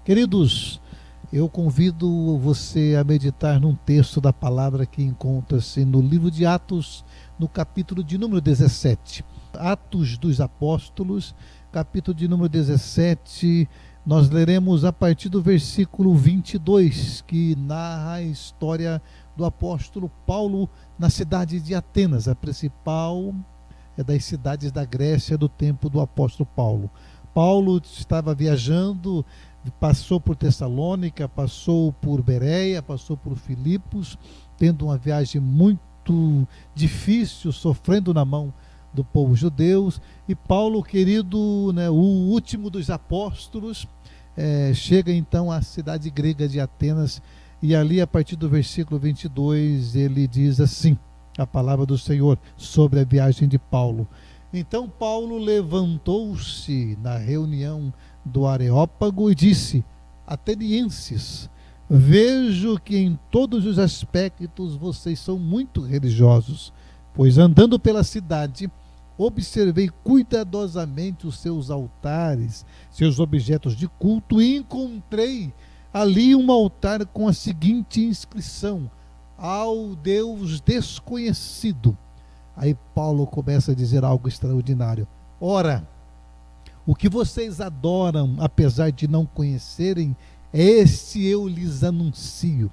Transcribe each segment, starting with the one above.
Queridos, eu convido você a meditar num texto da palavra que encontra-se no livro de Atos, no capítulo de número 17. Atos dos Apóstolos, capítulo de número 17, nós leremos a partir do versículo 22, que narra a história do apóstolo Paulo na cidade de Atenas, a principal das cidades da Grécia do tempo do apóstolo Paulo. Paulo estava viajando, passou por Tessalônica, passou por Bereia, passou por Filipos, tendo uma viagem muito difícil, sofrendo na mão do povo judeu. E Paulo, querido, o último dos apóstolos, chega então à cidade grega de Atenas, e ali a partir do versículo 22 ele diz assim, a palavra do Senhor sobre a viagem de Paulo. Então Paulo levantou-se na reunião do Areópago e disse: Atenienses, vejo que em todos os aspectos vocês são muito religiosos, pois andando pela cidade, observei cuidadosamente os seus altares, seus objetos de culto, e encontrei ali um altar com a seguinte inscrição: ao Deus desconhecido. Aí Paulo começa a dizer algo extraordinário. Ora, o que vocês adoram, apesar de não conhecerem, este eu lhes anuncio.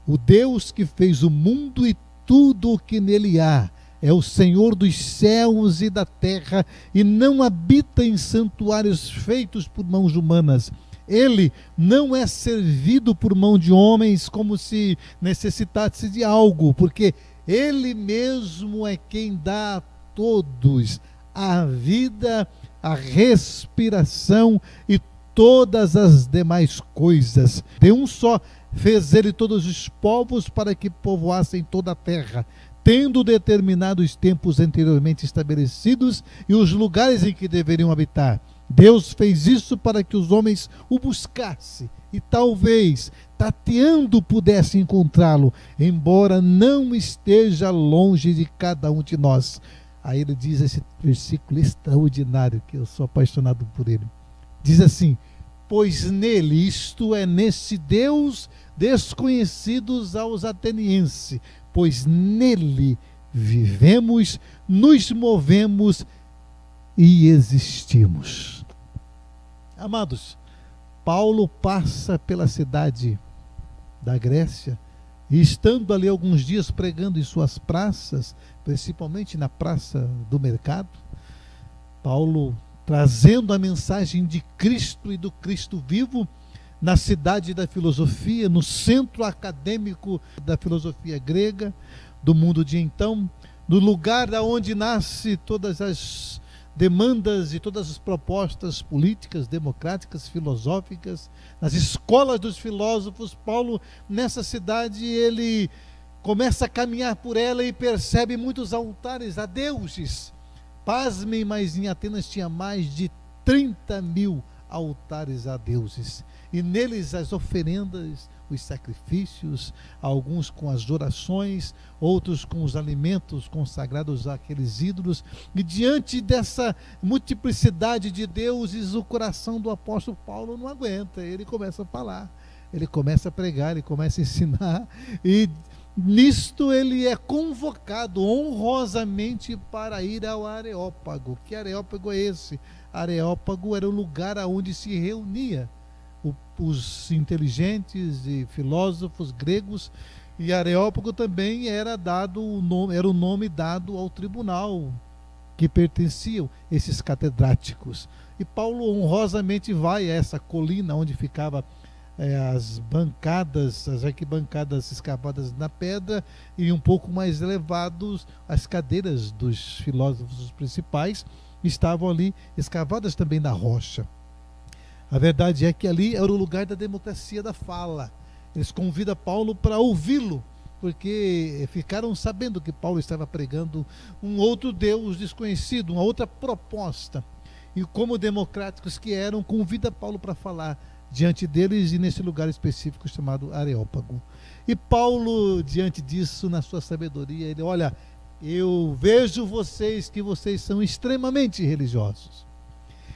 O Deus que fez o mundo e tudo o que nele há, é o Senhor dos céus e da terra, e não habita em santuários feitos por mãos humanas. Ele não é servido por mão de homens como se necessitasse de algo, porque Ele mesmo é quem dá a todos a vida, a respiração e todas as demais coisas. De um só fez Ele todos os povos para que povoassem toda a terra, tendo determinado os tempos anteriormente estabelecidos e os lugares em que deveriam habitar. Deus fez isso para que os homens o buscassem e talvez, tateando, pudessem encontrá-lo, embora não esteja longe de cada um de nós. Aí ele diz esse versículo extraordinário, que eu sou apaixonado por ele. Diz assim: pois nele, isto é, nesse Deus desconhecidos aos atenienses, pois nele vivemos, nos movemos e existimos. Amados, Paulo passa pela cidade da Grécia e, estando ali alguns dias pregando em suas praças, principalmente na praça do mercado, Paulo trazendo a mensagem de Cristo e do Cristo vivo na cidade da filosofia, no centro acadêmico da filosofia grega, do mundo de então, no lugar onde nasce todas as demandas e todas as propostas políticas, democráticas, filosóficas, nas escolas dos filósofos. Paulo, nessa cidade, ele começa a caminhar por ela e percebe muitos altares a deuses. Pasmem, mas em Atenas tinha mais de 30.000 altares a deuses, e neles as oferendas, os sacrifícios, alguns com as orações, outros com os alimentos consagrados àqueles ídolos. E diante dessa multiplicidade de deuses, o coração do apóstolo Paulo não aguenta, ele começa a falar, ele começa a pregar, ele começa a ensinar, e nisto ele é convocado honrosamente para ir ao Areópago. Que Areópago é esse? Areópago era o lugar onde se reunia os inteligentes e filósofos gregos, e Areópago também era o nome dado ao tribunal que pertenciam esses catedráticos. E Paulo honrosamente vai a essa colina onde ficava as bancadas, as arquibancadas escavadas na pedra, e um pouco mais elevados as cadeiras dos filósofos principais estavam ali escavadas também na rocha. A verdade é que ali era o lugar da democracia da fala. Eles convidam Paulo para ouvi-lo, porque ficaram sabendo que Paulo estava pregando um outro Deus desconhecido, uma outra proposta. E como democráticos que eram, convida Paulo para falar diante deles e nesse lugar específico chamado Areópago. E Paulo, diante disso, na sua sabedoria, ele: olha, eu vejo que vocês são extremamente religiosos.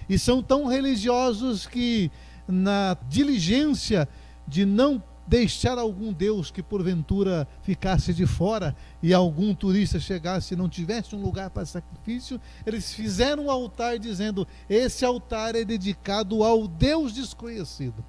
E são tão religiosos que na diligência de não deixar algum Deus que porventura ficasse de fora e algum turista chegasse e não tivesse um lugar para sacrifício, eles fizeram um altar dizendo: esse altar é dedicado ao Deus desconhecido.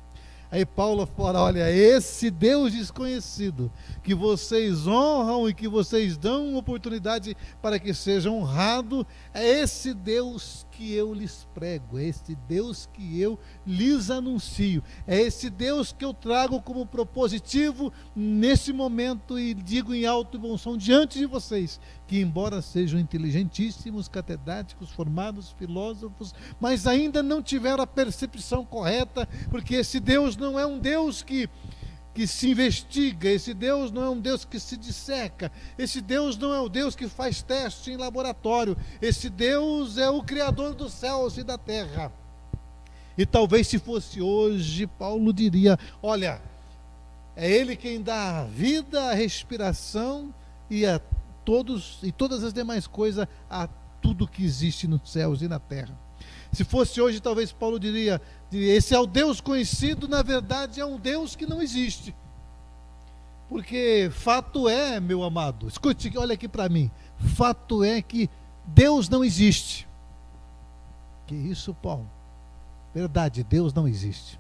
Aí Paulo fala: olha, esse Deus desconhecido que vocês honram e que vocês dão oportunidade para que seja honrado, é esse Deus que eu lhes prego, é esse Deus que eu lhes anuncio, é esse Deus que eu trago como propositivo nesse momento e digo em alto e bom som diante de vocês, que embora sejam inteligentíssimos, catedráticos, formados, filósofos, mas ainda não tiveram a percepção correta, porque esse Deus não é um Deus que se investiga, esse Deus não é um Deus que se disseca, esse Deus não é o Deus que faz teste em laboratório, esse Deus é o Criador dos céus e da terra. E talvez se fosse hoje, Paulo diria: olha, é Ele quem dá a vida, a respiração e todas as demais coisas, a tudo que existe nos céus e na terra. Se fosse hoje, talvez Paulo diria: esse é o Deus conhecido, na verdade é um Deus que não existe. Porque fato é, meu amado, escute, olha aqui para mim, fato é que Deus não existe. Que isso, Paulo? Verdade, Deus não existe.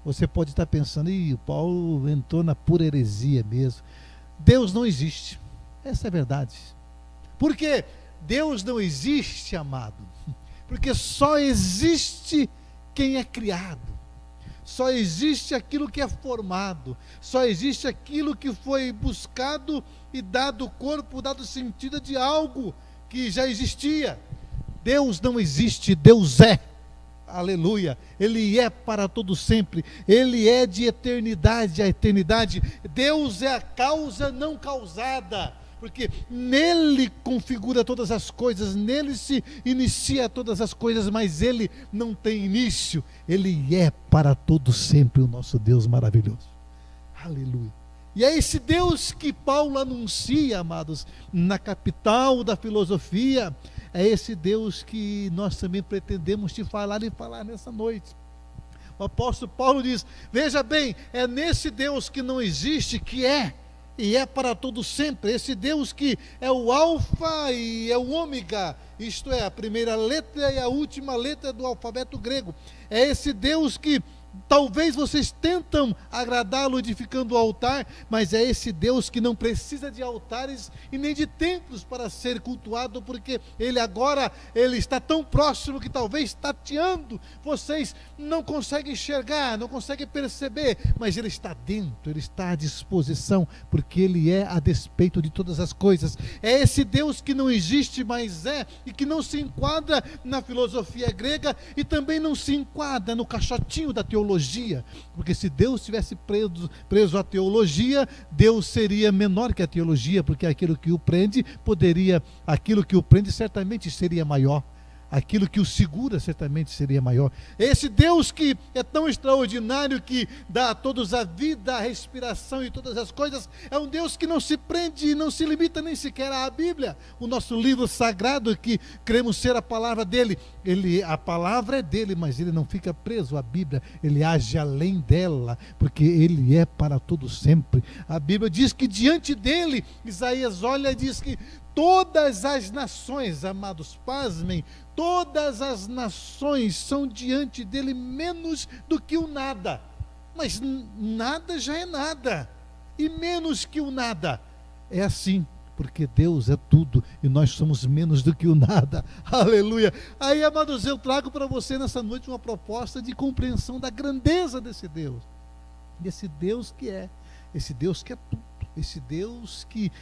Você pode estar pensando: o Paulo entrou na pura heresia mesmo. Deus não existe. Essa é a verdade. Por quê? Deus não existe, amado, porque só existe quem é criado, só existe aquilo que é formado, só existe aquilo que foi buscado e dado corpo, dado sentido de algo que já existia. Deus não existe, Deus é. Aleluia, Ele é para todo sempre, Ele é de eternidade a eternidade. Deus é a causa não causada, porque nele configura todas as coisas, nele se inicia todas as coisas, mas ele não tem início, ele é para todo sempre o nosso Deus maravilhoso. Aleluia. E é esse Deus que Paulo anuncia, amados, na capital da filosofia, é esse Deus que nós também pretendemos te falar e falar nessa noite. O apóstolo Paulo diz: veja bem, é nesse Deus que não existe, que é, e é para todo sempre, esse Deus que é o alfa e é o ômega, isto é, a primeira letra e a última letra do alfabeto grego. É esse Deus que talvez vocês tentam agradá-lo edificando o altar, mas é esse Deus que não precisa de altares e nem de templos para ser cultuado, porque ele está tão próximo que talvez tateando, vocês não conseguem enxergar, não conseguem perceber, mas ele está dentro, ele está à disposição, porque ele é a despeito de todas as coisas. É esse Deus que não existe, mas é, e que não se enquadra na filosofia grega e também não se enquadra no caixotinho da teologia, porque se Deus estivesse preso à teologia, Deus seria menor que a teologia, porque aquilo que o prende certamente seria maior, aquilo que o segura certamente seria maior. Esse Deus que é tão extraordinário, que dá a todos a vida, a respiração e todas as coisas, é um Deus que não se prende e não se limita nem sequer à Bíblia, o nosso livro sagrado, que cremos ser a palavra dele. A palavra é dele, mas ele não fica preso à Bíblia, ele age além dela, porque ele é para todo sempre. A Bíblia diz que diante dele, Isaías olha e diz que todas as nações, amados, pasmem, todas as nações são diante dele menos do que o nada. Mas nada já é nada, e menos que o nada é assim, porque Deus é tudo e nós somos menos do que o nada. Aleluia. Aí, amados, eu trago para você nessa noite uma proposta de compreensão da grandeza desse Deus que é, esse Deus que é tudo, esse Deus que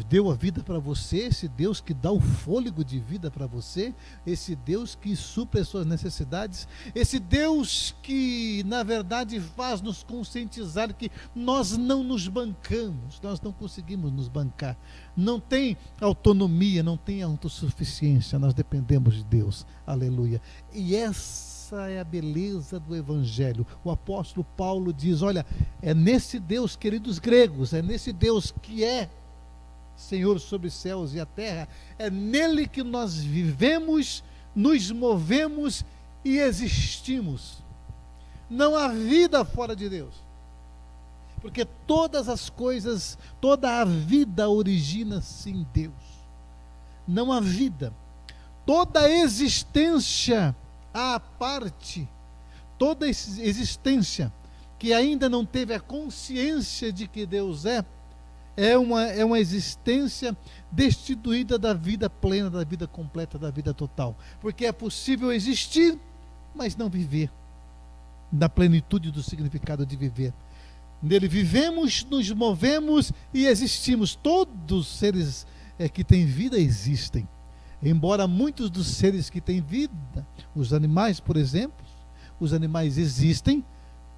deu a vida para você, esse Deus que dá o fôlego de vida para você, esse Deus que supre as suas necessidades, esse Deus que na verdade faz nos conscientizar que nós não nos bancamos, nós não conseguimos nos bancar, não tem autonomia, não tem autossuficiência, nós dependemos de Deus. Aleluia. E essa é a beleza do Evangelho. O apóstolo Paulo diz: olha, é nesse Deus, queridos gregos, é nesse Deus que é Senhor sobre os céus e a terra, é nele que nós vivemos, nos movemos e existimos. Não há vida fora de Deus. Porque todas as coisas, toda a vida origina-se em Deus. Não há vida. Toda existência à parte, toda existência que ainda não teve a consciência de que Deus é uma existência destituída da vida plena, da vida completa, da vida total. Porque é possível existir, mas não viver na plenitude do significado de viver. Nele vivemos, nos movemos e existimos. Todos os seres que têm vida existem. Embora muitos dos seres que têm vida, os animais, por exemplo, os animais existem,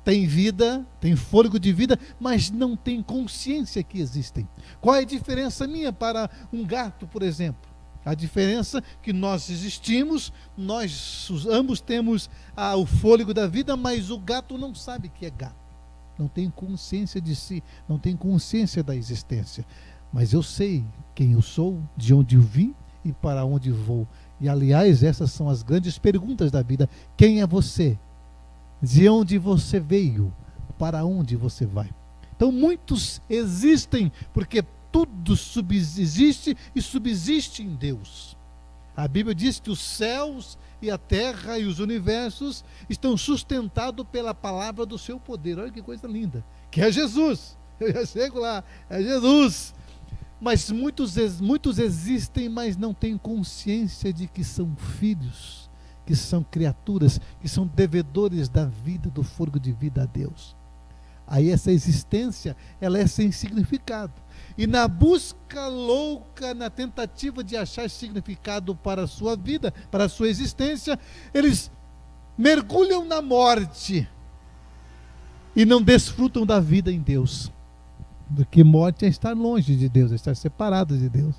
têm vida, têm fôlego de vida, mas não têm consciência que existem. Qual é a diferença minha para um gato, por exemplo? A diferença é que nós existimos, nós ambos temos o fôlego da vida, mas o gato não sabe que é gato. Não tem consciência de si, não tem consciência da existência. Mas eu sei quem eu sou, de onde eu vim e para onde vou. E aliás, essas são as grandes perguntas da vida. Quem é você? De onde você veio? Para onde você vai? Então muitos existem porque tudo subsiste e subsiste em Deus. A Bíblia diz que os céus e a terra e os universos estão sustentados pela palavra do seu poder. Olha que coisa linda, que é Jesus. Eu já chego lá, é Jesus. Mas muitos existem, mas não têm consciência de que são filhos, que são criaturas, que são devedores da vida, do fôlego de vida a Deus. Aí essa existência, ela é sem significado. E na busca louca, na tentativa de achar significado para a sua vida, para a sua existência, eles mergulham na morte e não desfrutam da vida em Deus. Porque morte é estar longe de Deus, é estar separado de Deus.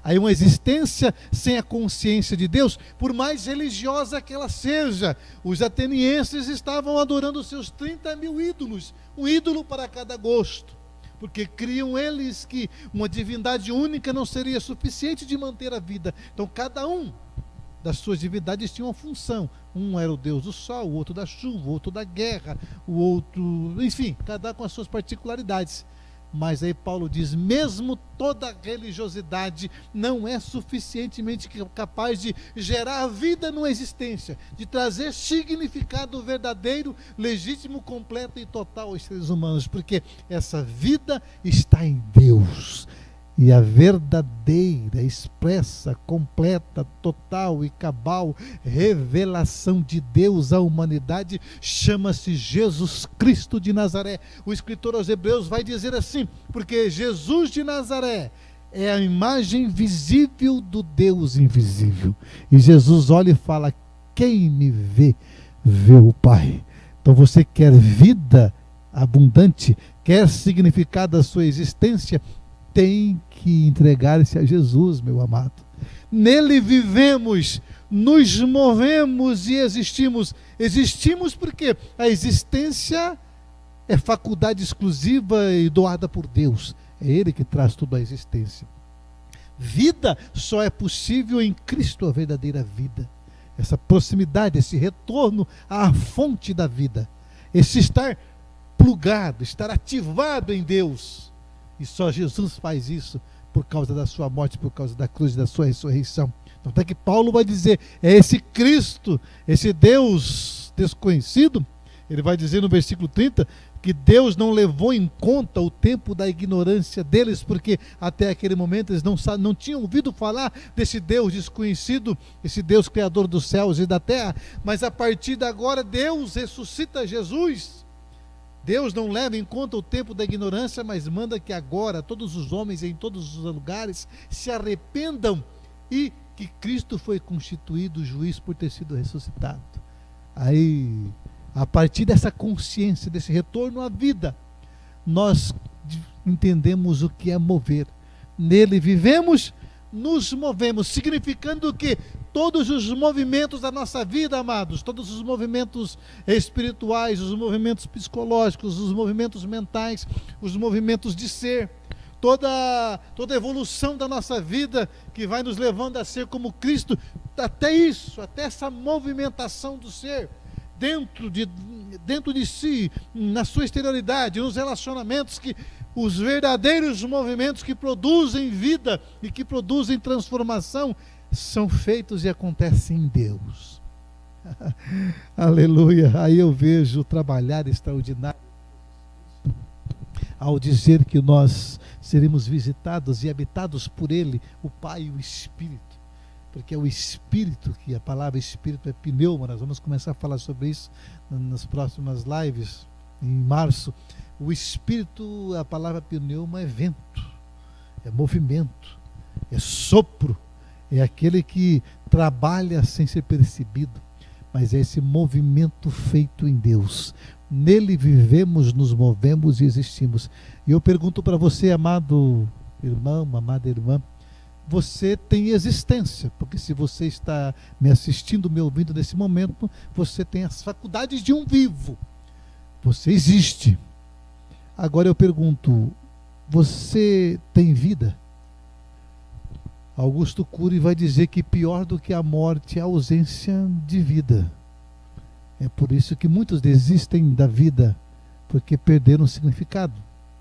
Aí uma existência sem a consciência de Deus, por mais religiosa que ela seja, os atenienses estavam adorando os seus 30 mil ídolos, um ídolo para cada gosto, porque criam eles que uma divindade única não seria suficiente de manter a vida. Então cada um das suas divindades tinha uma função. Um era o deus do sol, o outro da chuva, o outro da guerra, o outro, enfim, cada um com as suas particularidades. Mas aí Paulo diz, mesmo toda religiosidade não é suficientemente capaz de gerar vida numa existência, de trazer significado verdadeiro, legítimo, completo e total aos seres humanos, porque essa vida está em Deus. E a verdadeira, expressa, completa, total e cabal revelação de Deus à humanidade chama-se Jesus Cristo de Nazaré. O escritor aos Hebreus vai dizer assim, porque Jesus de Nazaré é a imagem visível do Deus invisível. E Jesus olha e fala, quem me vê, vê o Pai. Então você quer vida abundante, quer significado da sua existência, tem que entregar-se a Jesus, meu amado. Nele vivemos, nos movemos e existimos. Existimos porque a existência é faculdade exclusiva e doada por Deus. É Ele que traz toda a existência. Vida só é possível em Cristo, a verdadeira vida. Essa proximidade, esse retorno à fonte da vida. Esse estar plugado, estar ativado em Deus. E só Jesus faz isso por causa da sua morte, por causa da cruz e da sua ressurreição. Então até que Paulo vai dizer, é esse Cristo, esse Deus desconhecido, ele vai dizer no versículo 30, que Deus não levou em conta o tempo da ignorância deles, porque até aquele momento eles não tinham ouvido falar desse Deus desconhecido, esse Deus criador dos céus e da terra, mas a partir de agora Deus ressuscita Jesus. Deus não leva em conta o tempo da ignorância, mas manda que agora todos os homens em todos os lugares se arrependam e que Cristo foi constituído juiz por ter sido ressuscitado. Aí, a partir dessa consciência, desse retorno à vida, nós entendemos o que é mover. Nele vivemos, nos movemos, significando que todos os movimentos da nossa vida, amados, todos os movimentos espirituais, os movimentos psicológicos, os movimentos mentais, os movimentos de ser, toda a evolução da nossa vida que vai nos levando a ser como Cristo, até isso, até essa movimentação do ser, dentro de si, na sua exterioridade, nos relacionamentos, que os verdadeiros movimentos que produzem vida e que produzem transformação são feitos e acontecem em Deus. Aleluia. Aí eu vejo o trabalhar extraordinário ao dizer que nós seremos visitados e habitados por Ele, o Pai e o Espírito. Porque é o Espírito, que a palavra Espírito é pneuma, nós vamos começar a falar sobre isso nas próximas lives, em março. O Espírito, a palavra pneuma é vento, é movimento, é sopro, é aquele que trabalha sem ser percebido, mas é esse movimento feito em Deus. Nele vivemos, nos movemos e existimos. E eu pergunto para você, amado irmão, amada irmã, você tem existência, porque se você está me assistindo, me ouvindo nesse momento, você tem as faculdades de um vivo. Você existe. Agora eu pergunto, você tem vida? Augusto Cury vai dizer que pior do que a morte é a ausência de vida. É por isso que muitos desistem da vida, porque perderam o significado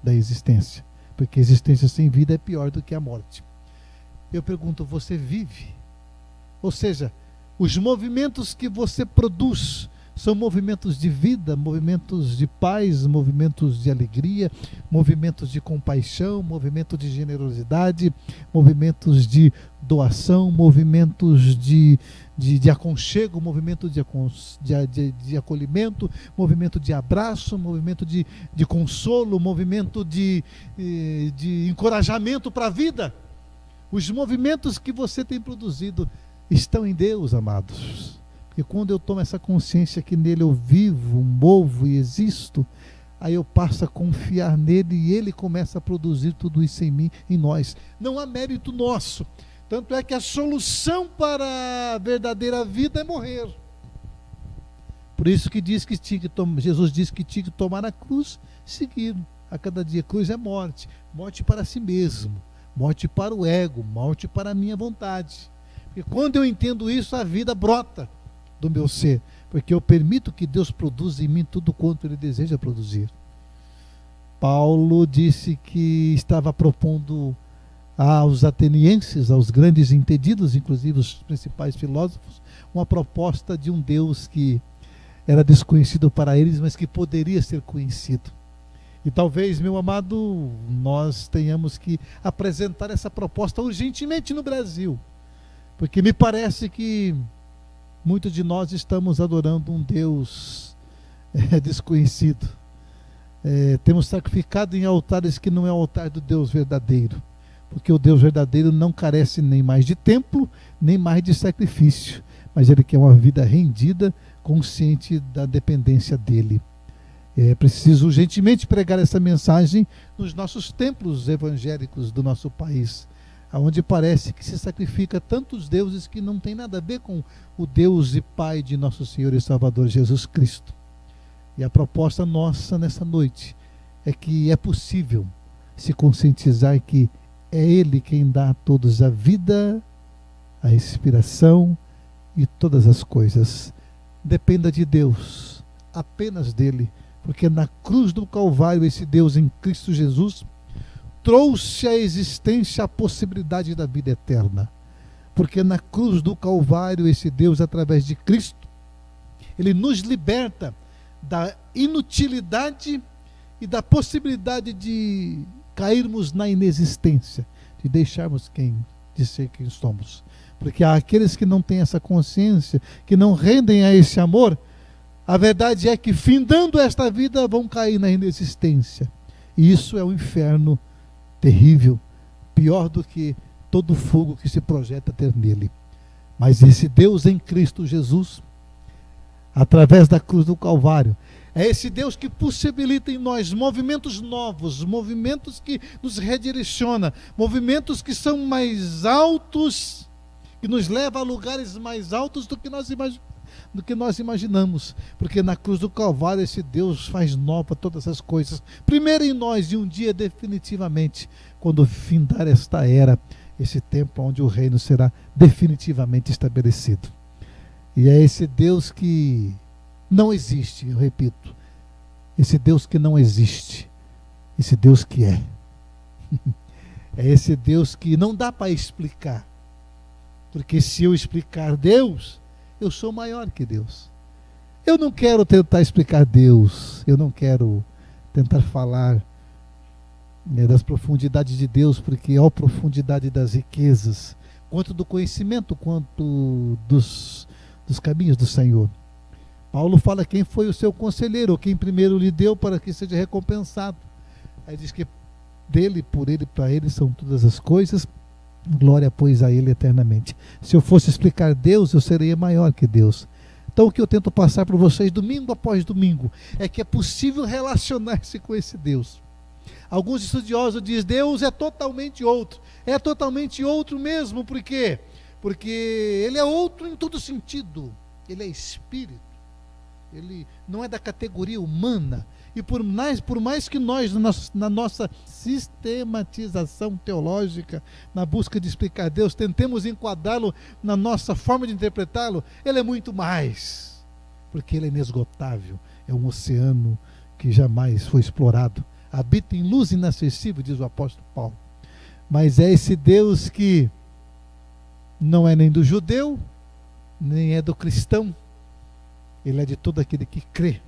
da existência. Porque a existência sem vida é pior do que a morte. Eu pergunto, você vive? Ou seja, os movimentos que você produz são movimentos de vida, movimentos de paz, movimentos de alegria, movimentos de compaixão, movimentos de generosidade, movimentos de doação, movimentos de aconchego, movimento de acolhimento, movimento de abraço, movimento de consolo, movimento de encorajamento para a vida. Os movimentos que você tem produzido estão em Deus, amados. Porque quando eu tomo essa consciência que nele eu vivo, movo e existo, aí eu passo a confiar nele e ele começa a produzir tudo isso em mim, em nós. Não há mérito nosso. Tanto é que a solução para a verdadeira vida é morrer. Por isso que Jesus disse que tinha que tomar a cruz, seguir a cada dia. Cruz é morte. Morte para si mesmo. Morte para o ego, morte para a minha vontade. Porque quando eu entendo isso, a vida brota do meu ser. Porque eu permito que Deus produza em mim tudo quanto Ele deseja produzir. Paulo disse que estava propondo aos atenienses, aos grandes entendidos, inclusive os principais filósofos, uma proposta de um Deus que era desconhecido para eles, mas que poderia ser conhecido. E talvez, meu amado, nós tenhamos que apresentar essa proposta urgentemente no Brasil, porque me parece que muitos de nós estamos adorando um Deus desconhecido. Temos sacrificado em altares que não é o altar do Deus verdadeiro, porque o Deus verdadeiro não carece nem mais de templo, nem mais de sacrifício, mas Ele quer uma vida rendida, consciente da dependência dEle. É preciso urgentemente pregar essa mensagem nos nossos templos evangélicos do nosso país, onde parece que se sacrifica tantos deuses que não tem nada a ver com o Deus e Pai de nosso Senhor e Salvador Jesus Cristo. E a proposta nossa nessa noite é que é possível se conscientizar que é Ele quem dá a todos a vida, a respiração e todas as coisas. Dependa de Deus, apenas dEle. Porque na cruz do Calvário, esse Deus em Cristo Jesus trouxe à existência a possibilidade da vida eterna. Porque na cruz do Calvário, esse Deus, através de Cristo, Ele nos liberta da inutilidade e da possibilidade de cairmos na inexistência, de deixarmos de ser quem somos. Porque há aqueles que não têm essa consciência, que não rendem a esse amor. A verdade é que, findando esta vida, vão cair na inexistência. E isso é um inferno terrível, pior do que todo fogo que se projeta ter nele. Mas esse Deus em Cristo Jesus, através da cruz do Calvário, é esse Deus que possibilita em nós movimentos novos, movimentos que nos redirecionam, movimentos que são mais altos, que nos levam a lugares mais altos do que nós imaginamos, porque na cruz do Calvário esse Deus faz nova todas as coisas, primeiro em nós e um dia definitivamente, quando findar esta era, esse tempo onde o reino será definitivamente estabelecido. E é esse Deus que não existe, eu repito. Esse Deus que não existe, esse Deus que é. É esse Deus que não dá para explicar. Porque se eu explicar Deus, eu sou maior que Deus. Eu não quero tentar explicar Deus, eu não quero tentar falar das profundidades de Deus, porque a profundidade das riquezas, quanto do conhecimento, quanto dos caminhos do Senhor. Paulo fala quem foi o seu conselheiro, ou quem primeiro lhe deu para que seja recompensado. Aí diz que dele, por ele, para ele são todas as coisas, glória pois a ele eternamente. Se eu fosse explicar Deus, eu seria maior que Deus. Então o que eu tento passar para vocês domingo após domingo é que é possível relacionar-se com esse Deus. Alguns estudiosos dizem Deus é totalmente outro mesmo, por quê? Porque ele é outro em todo sentido, ele é espírito, ele não é da categoria humana. E por mais que nós, na nossa sistematização teológica, na busca de explicar Deus, tentemos enquadrá-lo na nossa forma de interpretá-lo, ele é muito mais, porque ele é inesgotável, é um oceano que jamais foi explorado, habita em luz inacessível, diz o apóstolo Paulo. Mas é esse Deus que não é nem do judeu, nem é do cristão, ele é de todo aquele que crê.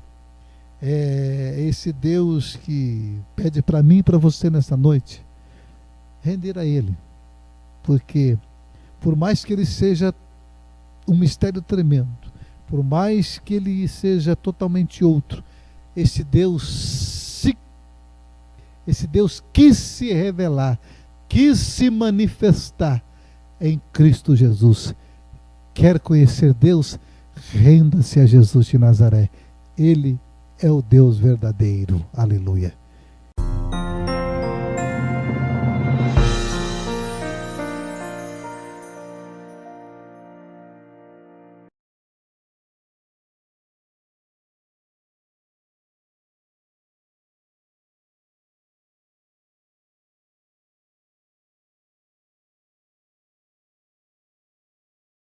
É esse Deus que pede para mim e para você nessa noite render a Ele, porque por mais que Ele seja um mistério tremendo, por mais que Ele seja totalmente outro, esse Deus quis se revelar, quis se manifestar em Cristo Jesus. Quer conhecer Deus? Renda-se a Jesus de Nazaré. Ele é o Deus verdadeiro. Aleluia.